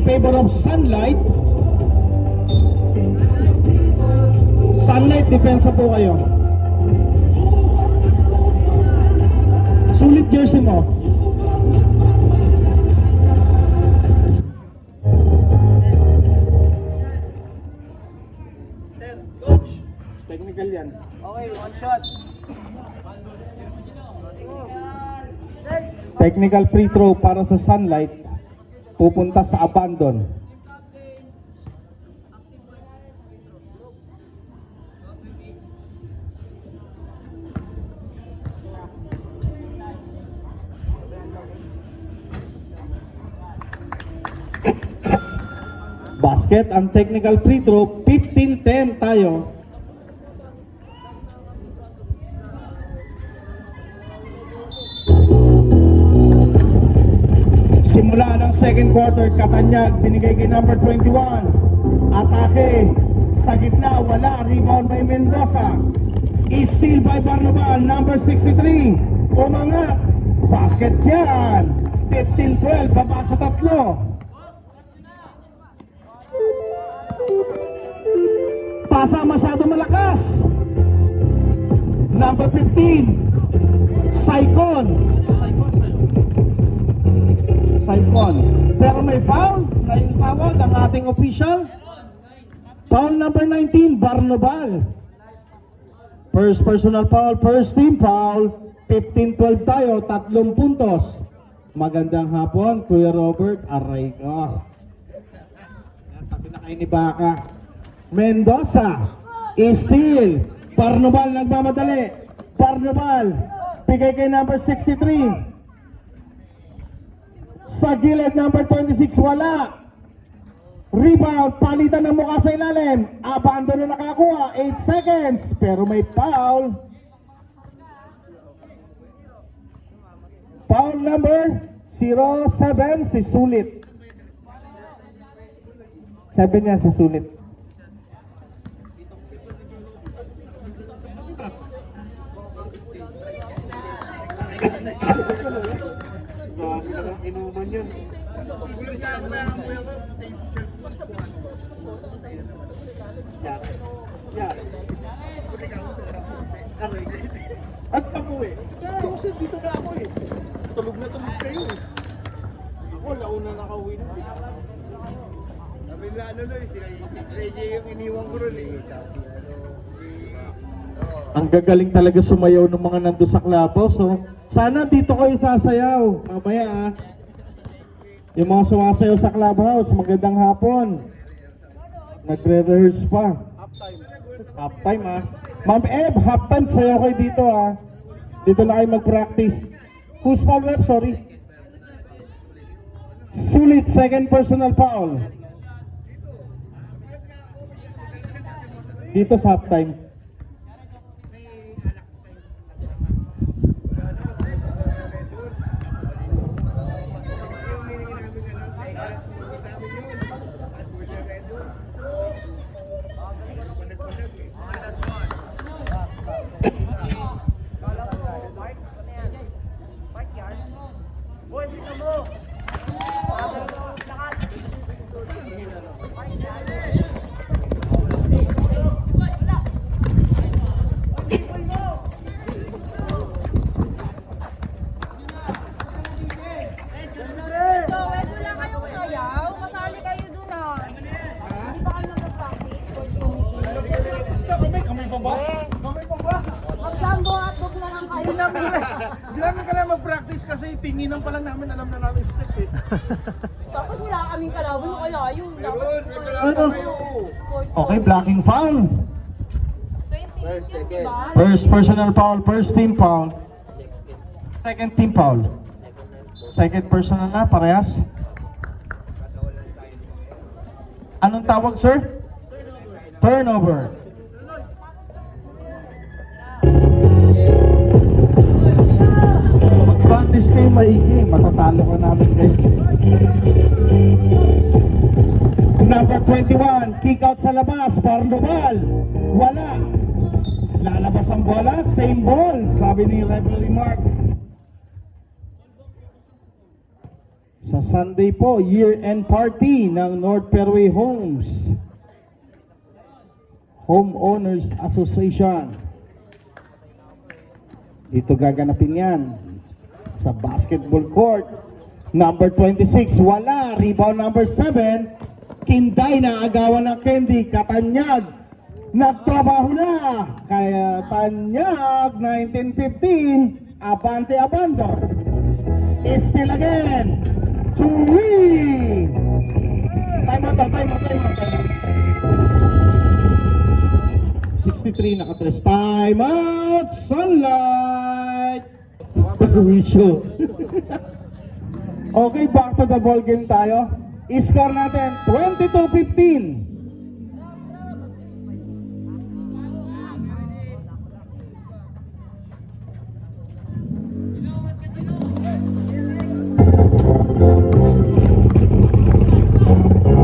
favor of Sunlight. Sunlight, depensa po kayo. Sulit jersey mo. Sir, coach. Technical yan. Okay, one shot. Technical free throw para sa Sunlight. Pupunta sa abandon. Basket ang technical free throw. 15-10 tayo. Simula ng second quarter, Katanyag binigay kay number 21. Atake sa gitna, wala. Rebound by Mendoza. Steal by Barnabal, number 63. Umangat. Basket yan. 15-12, baba sa tatlo. Pasa masyado malakas. Number 15. Saikon. Saikon. Pero may foul na yung tawag ang ating official. Foul number 19, Barnabal. First personal foul, first team foul. 15-12 tayo, 3 puntos. Magandang hapon, Kuya Robert. Aray ko. Tabi na kayo ni Baka. Mendoza. Steal. Barnabal nagmamadali. Barnabal. Bigay kay number 63. Sa gilid, number 26, wala. Rebound, palitan ng mukha sa ilalim. Abandon na nakakuha, 8 seconds. Pero may foul. Foul number 07, si Sulit. 7 yan, si Sulit. Inuman yun. Yan. Basta po eh. Kasi dito na ako eh. Tulog na tulog kayo eh. Ako, launa nakauwi na. Sabi na ano na, si yung iniwan ko rin eh. Ang gagaling talaga sumayaw ng mga nando sa Klabaw. So, sana dito kayo sasayaw. Mamaya ah. Yung mga sumasayaw sa Clubhouse, magandang hapon. Nagre-rehearse pa. Halftime ah. Ma'am Eb, halftime sayaw kayo dito ah. Dito na kayo mag-practice. Who's foul rep? Sorry. Sulit, second personal foul. Dito sa halftime. Sila ka lang mag-practice kasi tinginan pa lang namin, alam na namin step eh. Tapos wala kaming kalaban o kaya yun. Okay, blocking foul. 20 yun, diba? First personal foul, first team foul. Second team foul. Second personal na, parehas. Anong tawag, sir? Turnover. Mag-practice kayo maigi, matatalo ka namin guys. Number 21, kick out sa labas, Barnabal. Wala. Lalabas ang bola, same ball, sabi ni referee Mark. Sa Sunday po, year-end party ng North Fairway Homes Homeowners Association. Dito gaganapin yan sa basketball court. Number 26, wala. Rebound number 7, Kinday na agawan ng Candy. Katanyag, nagtrabaho na. Kaya Tanyag, 19-15, abante abando. Still again. Tui! Time out. 63 nakatres. Time out! Sunlight! Wisho. Okay, back to the ball game tayo. I-score natin 22-15.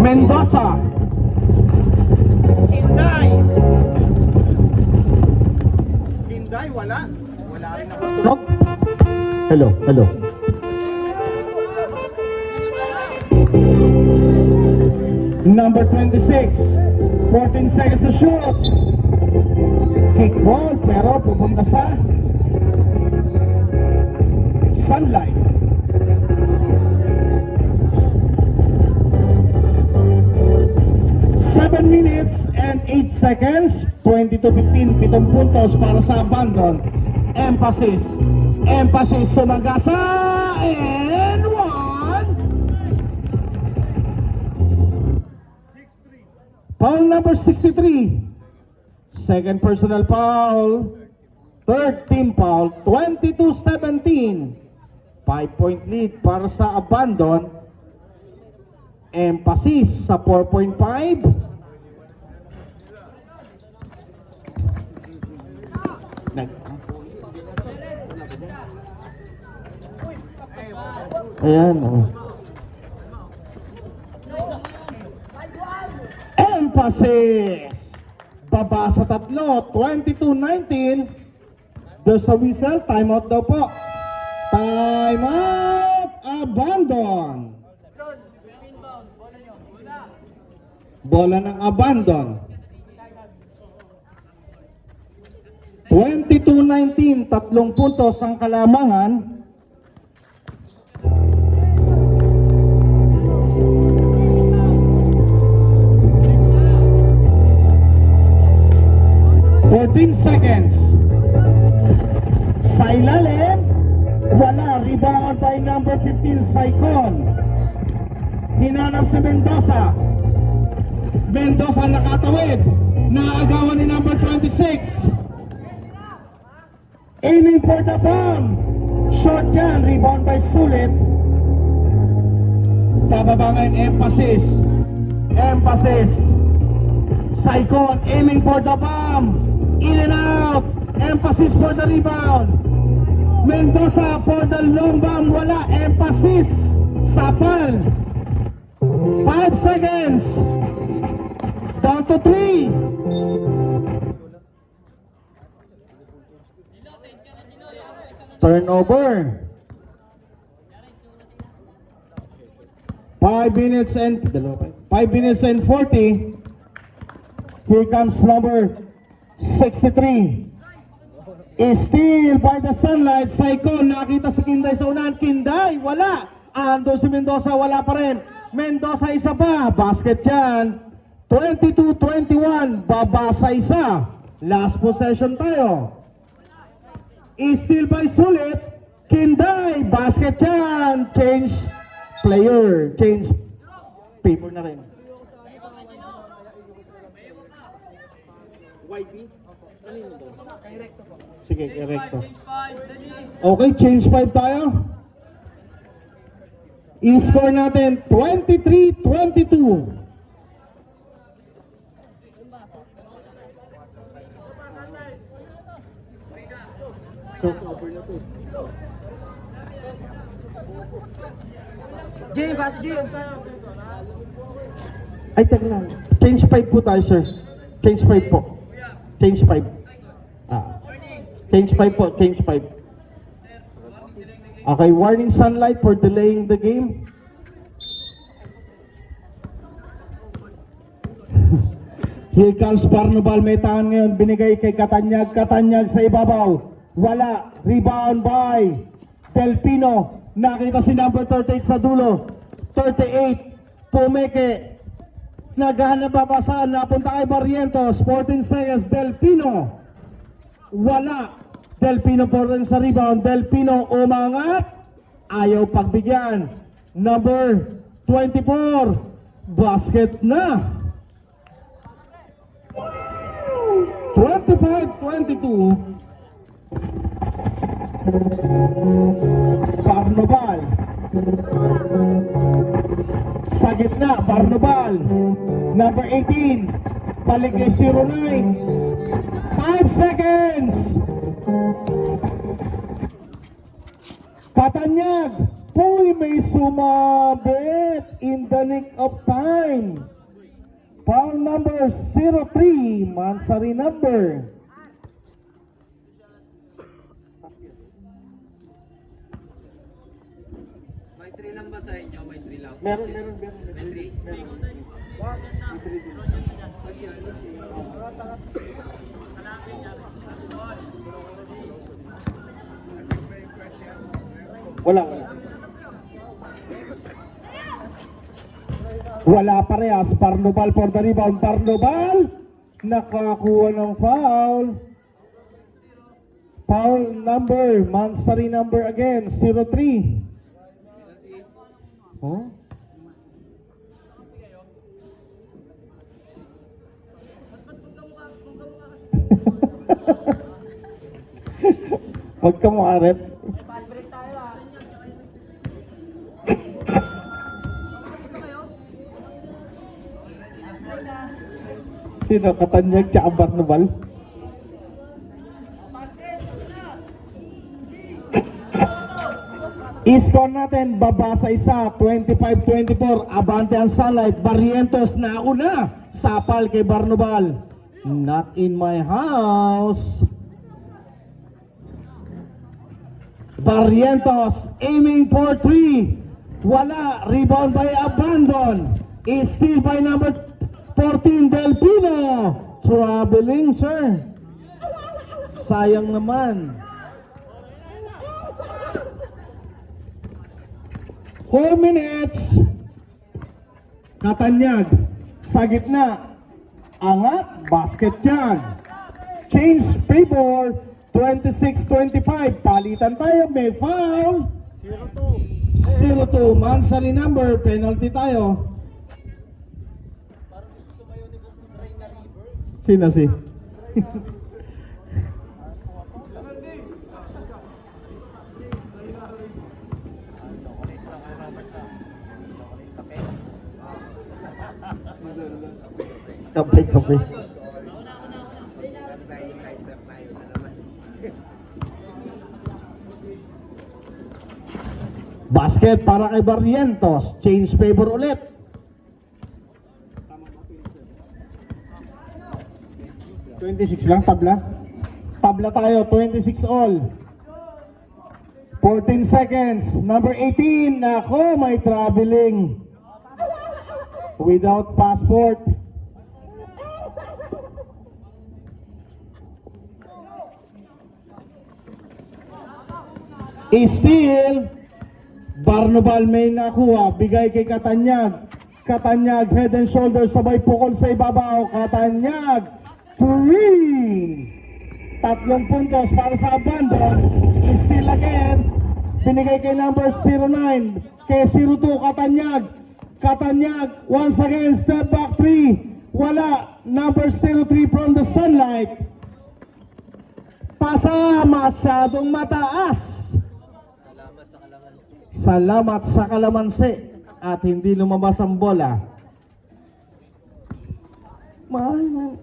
Mendoza. Hinday, wala. Wala rin ako. Stop. Hello. Number 26, 14 seconds to shoot. Kick ball, pero pupunta sa Sunlight. Seven minutes and 8 seconds, 22-15, 7 puntos para sa Abandon. Emphasis, Sumagasa, and 1. Foul number 63. Second personal foul. Third team foul. 22-17. 5-point lead para sa Abandon. Emphasis sa 4.5. Ayan. Emphasis. Baba sa tatlo. 22-19. There's a whistle. Time out daw po. Time out. Abandon. Bola ng Abandon. 22-19. 3 puntos ang kalamangan. Seconds. Sa ilalim, wala. Rebound by number 15, Saicon. Hinanap si Mendoza. Mendoza nakatawid. Naagawan ni number 26. Aiming for the bomb. Short yan. Rebound by Sulit. Bababa ngayon, emphasis. Saicon aiming for the bomb. In and out. Emphasis for the rebound. Mendoza for the long bomb. Wala. Emphasis. Sapal. 5 seconds. Down to 3. Turnover. 5 minutes and 40. Here comes number 63. Steal by the Sunlight. Saicon, nakita si Kinday sa unahan. Kinday, wala. Ando si Mendoza, wala pa rin. Mendoza, isa pa. Basket yan. 22-21. Baba sa isa. Last possession tayo. Steal by Sulit. Kinday, basket yan. Change player. Change paper na rin. YB? Kanino to? Kay Recto po. Sige, Recto. Okay, change 5 tayo. I-score natin 23-22. Crossover na to. Ay, teka lang. Change 5 po tayo, sir. Change 5 po. Change 5. Change 5 po. Change 5. Okay, warning Sunlight for delaying the game. Here comes Barnobal, may tangan ngayon, binigay kay Katanyag, Katanyag sa ibabaw, wala, rebound by Delpino, nakita si number 38 sa dulo, 38, Pumeke, naghahanap babasaan, napunta kay Barrientos, 14 seconds, Delpino, wala, Delpino po rin sa rebound, Delpino umangat, ayaw pagbigyan, number 24, basket na. 25-22, Barnobal sa gitna, Barnobal number 18, balik kay 09, 5 seconds, Katanyag, Puy may sumabit in the nick of time. Foul number 03, Mansari number. May 3 lang ba sa inyo? May 3 lang? Meron. May 3? Kasi ano si... Wala. Wala parehas. Barnobal for the rebound. Barnobal nakakuha ng foul. Foul number, Mansari number again, 03. Huh? Huwag ka makarep. Sino? Katanyag tsaka Barnobal? I-score natin, baba sa isa, 25-24, abante ang Sunlight, Barrientos na una, sapal kay Barnobal, not in my house. Barrientos aiming for 3, wala, rebound by Abandon, is steal by number 14 Delpino, traveling sir, sayang naman. 4 minutes. Katanyag sa gitna, angat, basket yan. Change favor, 26-25, palitan tayo, may foul. 0-2, Mansali number, penalty tayo. Sino si? Kape. Basket para kay Barrientos. Change favor ulit. $26 lang, tabla. Tabla tayo, 26 all. 14 seconds. Number 18. Nako, may traveling. Without passport. Still, Barnobal may nakuha, bigay kay Katanyag. Katanyag, head and shoulders, sabay pukol sa ibabaw. Katanyag, 3. 3 puntos para sa Abandon. Still again, binigay kay number 09, kay 02, Katanyag. Katanyag, once again, step back 3. Wala, number 03 from the Sunlight. Pasa, masyadong mataas. Salamat sa kalamansi at hindi lumabas ang bola.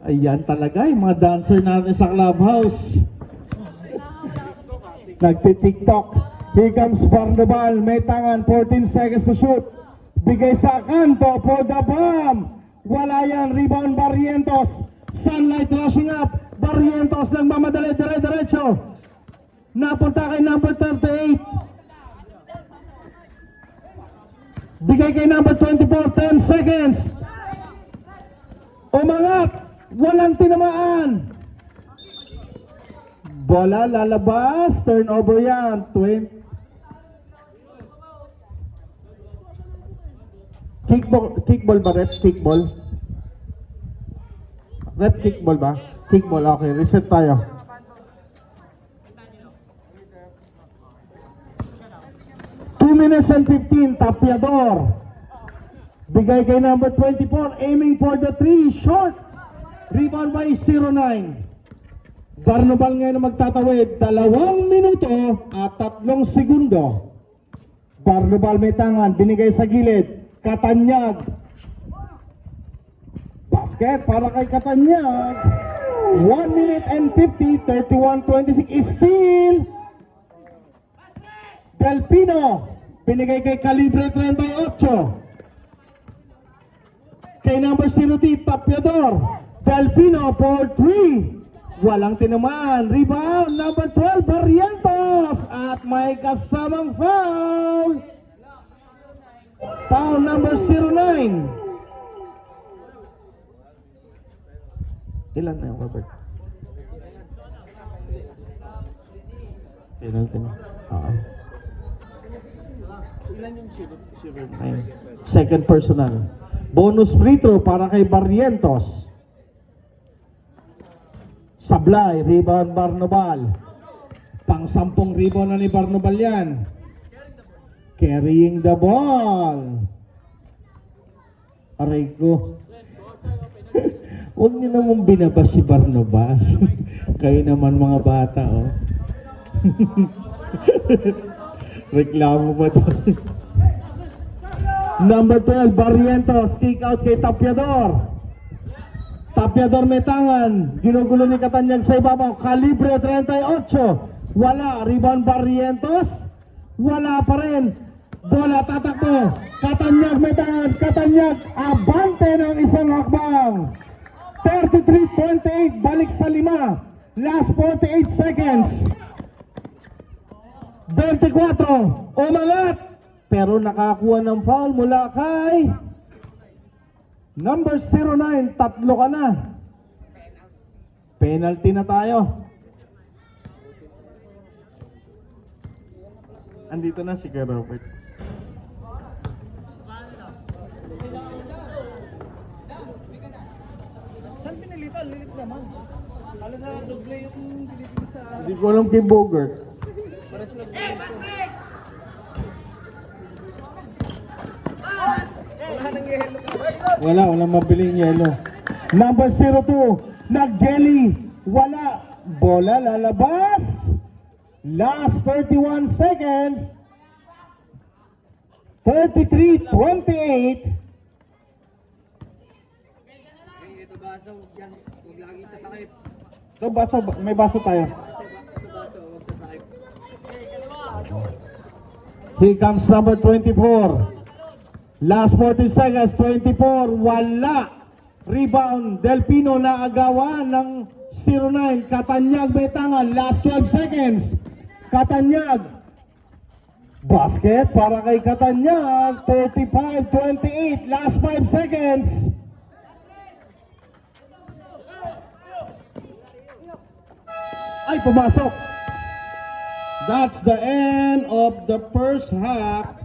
Ayan talaga yung mga dancer natin sa clubhouse. Nagti-tiktok. Here comes Barnobal, may tangan, 14 seconds to shoot. Bigay sa kanto for the bomb. Wala yan, rebound Barrientos. Sunlight rushing up. Barrientos lang mamadali, dire-diretso. Napunta kay number 38. Bigay kay number 24, 10 seconds. Umangat. Walang tinamaan. Bola lalabas, turnover yan. 20. Kickball ba, rep? Kickball? Rep kickball ba? Kickball, okay. Reset tayo. Two minutes and 15, Tapiador. Bigay kay number 24, aiming for the 3, short. Rebound by 09. Barnobal ngayon na magtatawid, 2 minuto at 3 segundo. Barnobal may tangan, binigay sa gilid. Katanyag. Basket para kay Katanyag. 1 minute and 50, 31-26. Steal. Delpino. Binigay kay Calibre 38. Kay number 03, Tapiador. Delpino for 3. Walang tinamaan. Rebound, number 12, Barrientos. At may kasamang foul. Foul number 09. Ilan na yung Robert? Ilan na? Ilan yung silver? Second personal. Bonus free throw para kay Barrientos. Sablay, rebound Barnobal. Pang 10 rebound na ni Barnobal yan. Carrying the ball. Aray ko. Huwag niyo naman binabas si Barnobal. Kayo naman mga bata, oh. Reklamo ba to? Number 12, Barrientos. Kick out kay Tapiador. Tapiador may tangan. Ginugulo ni Katanyag sa ibabaw. Calibre 38. Wala. Rebound Barrientos. Wala pa rin. Bola tatakbo. Katanyag may tangan. Katanyag abante ng isang hakbang. 33-28. Balik sa 5. Last 48 seconds. 24. Umangat. Pero nakakuha ng foul mula kay number 09. Tatlo ka na. Penalty na tayo. Andito na si Kuya Robert. Saan pinilitan? Lilit naman. Halos na doble yung pilitin sa... Hindi ko alam kay Bogart. Para sila Walang mabiling yelo. Number 02, nag-jelly. Wala. Bola lalabas. Last 31 seconds. 33-28. Ito baso, yan. Huwag lagi sa takip. So, may baso tayo. Ito baso, huwag sa takip. Here comes number 24. Last 40 seconds, 24, wala. Rebound, Delpino na agawan ng 09. Katanyag may tangan, last 12 seconds. Katanyag. Basket para kay Katanyag, 35-28, last 5 seconds. Ay, pumasok. That's the end of the first half.